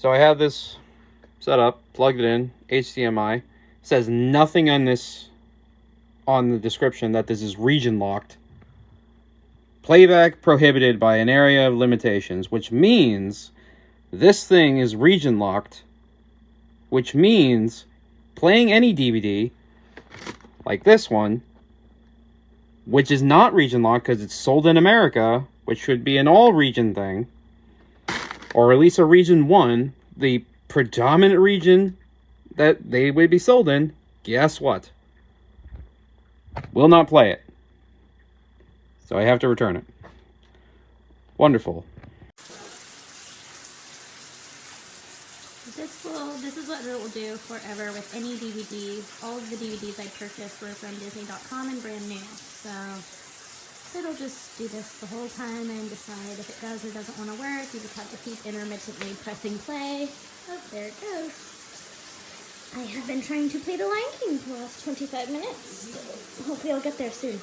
So I have this set up, plugged it in, HDMI. It says nothing on the description that this is region locked. Playback prohibited by an area of limitations, which means this thing is region locked, which means playing any DVD like this one, which is not region locked because it's sold in America, which should be an all region thing, or at least a region 1, the predominant region that they would be sold in, guess what? Will not play it. So I have to return it. Wonderful. This is what it will do forever with any DVD. All of the DVDs I purchased were from Disney.com and brand new. So it'll just do this the whole time and decide if it does or doesn't want to work. You just have to keep intermittently pressing play. Oh, there it goes. I have been trying to play The Lion King for the last 25 minutes. So hopefully I'll get there soon.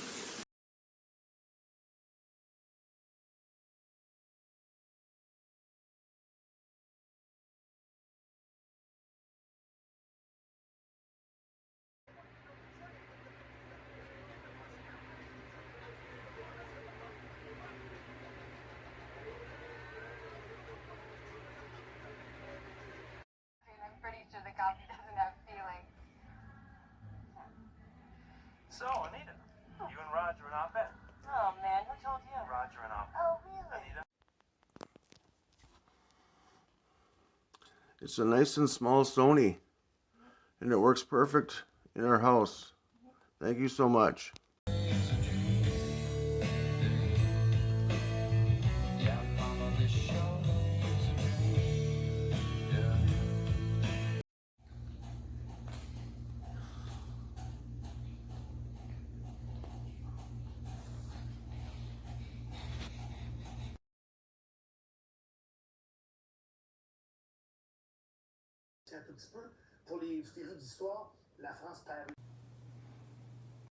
The copy doesn't have feelings. So, Anita, you and Roger are not bad. Oh man, who told you? Roger and I. Oh really? Anita. It's a nice and small Sony, and it works perfect in our house. Thank you so much. Un tout petit peu. Pour les férus d'histoire, la France perd.